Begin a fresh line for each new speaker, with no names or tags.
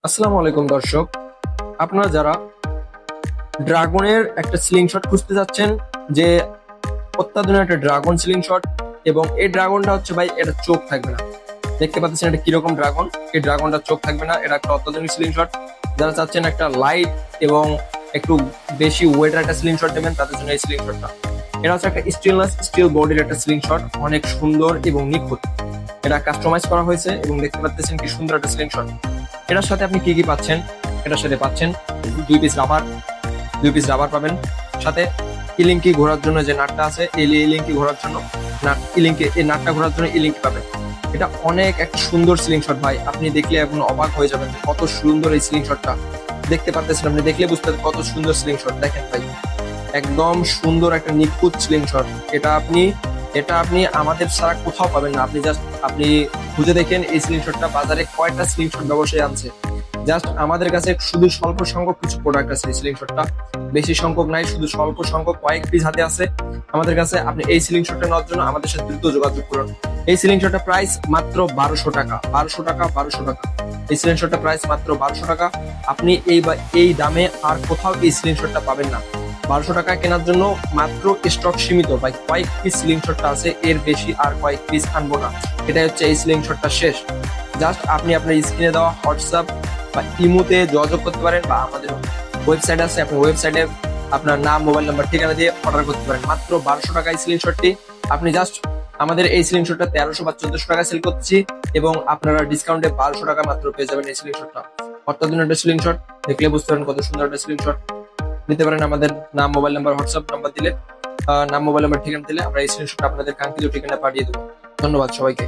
আসসালামু আলাইকুম দর্শক, আপনারা যারা ড্রাগনের একটা স্লিং শট খুঁজতে যাচ্ছেন, যে অত্যাধুনিক একটা ড্রাগন স্লিং শট, এবং এই ড্রাগনটা হচ্ছে ভাই, এটা চোখ থাকবে না। দেখতে পাচ্ছেন এটা কিরকম ড্রাগন। এই ড্রাগনটা চোখ থাকবে না, এটা একটা অত্যাধুনিক স্লিং শট। যারা চাচ্ছেন একটা লাইট এবং একটু বেশি ওয়েটের একটা স্লিং শট দেবেন, তাদের জন্য এই স্লিং শটটা। এটা হচ্ছে একটা স্টেনলেস স্টিল বডির একটা স্লিং শট, অনেক সুন্দর এবং নিখুঁত। এটা কাস্টমাইজ করা হয়েছে এবং দেখতে পাচ্ছেন কি সুন্দর একটা স্লিং শট। এটার সাথে আপনি কি কি পাচ্ছেন? এটার সাথে পাচ্ছেন দুই পিস রাবার পাবেন। সাথে ইলিঙ্কি ঘোরার জন্য যে নাটটা আছে, এই ইলিঙ্কি ঘোরার জন্য এই নাটটা ঘোরার জন্য ইলিঙ্কি পাবেন। এটা অনেক একটা সুন্দর স্লিং শট ভাই, আপনি দেখলে এখন অবাক হয়ে যাবেন কত সুন্দর এই স্লিং শটটা। দেখতে পাচ্ছেন, আপনি দেখলে বুঝতে পারবেন কত সুন্দর স্লিং শট। দেখেন ভাই, একদম সুন্দর একটা নিখুঁত স্লিং শট। এটা আপনি আমাদের ছাড়া কোথাও পাবেন না। আপনি খুঁজে দেখেন এই স্লিং শটটা বাজারে কয়টা স্লিং শট ব্যবসায়ী আনছে। জাস্ট আমাদের কাছে শুধু স্বল্প সংখ্যক কিছু প্রোডাক্ট আছে। এই স্লিং শটটা বেশি সংখ্যক নাই, শুধু স্বল্প সংখ্যক কয়েক পিস হাতে আছে আমাদের কাছে। আপনি এই সিলিং শটটা নেওয়ার জন্য আমাদের সাথে দ্রুত যোগাযোগ করুন। এই সিলিং শটটা প্রাইস মাত্র 1200 টাকা। 1200 টাকা। এই সিলিং শটটা প্রাইস মাত্র 1200 টাকা। আপনি এই দামে আর কোথাও এই সিলিং শটটা পাবেন না। 1200 টাকা কেনার জন্য মাত্র স্টক সীমিত ভাই, কয়েক পিস সিলিং শটটা আছে, এর বেশি আর কয়েক পিস আনবো না। এটাই হচ্ছে এই সিলিং শটটা শেষ। জাস্ট আপনি আপনার স্ক্রিনে দেওয়া হোয়াটসঅ্যাপ বা ইমোতে যোগাযোগ করতে পারেন, বা আমাদের ওয়েবসাইট আছে, আপনি ওয়েবসাইটে আপনার নাম, মোবাইল নাম্বার, ঠিকানা দিয়ে অর্ডার করতে পারেন। মাত্র 1200 টাকা এই সিলিং শটটি। আপনি জাস্ট আমাদের এই সিলিং শটটা 1300 বা 1400 টাকা সেল করছি, এবং আপনারা ডিসকাউন্টে 1200 টাকা মাত্র পেয়ে যাবেন এই সিলিং শটটা। অত্যাধুনিক একটা সিলিং শট, দেখলে বুঝতে পারেন কত সুন্দর একটা সিলিং শট। নিতে পারেন আমাদের নাম, মোবাইল নাম্বার, হোয়াটসঅ্যাপ নাম্বার দিলে, নাম, মোবাইল নাম্বার, ঠিকানা দিলে আমরা এই সিলিং শটটা আপনাদের কাঙ্ক্ষিত ঠিকানা পাঠিয়ে দেবো। ধন্যবাদ সবাইকে।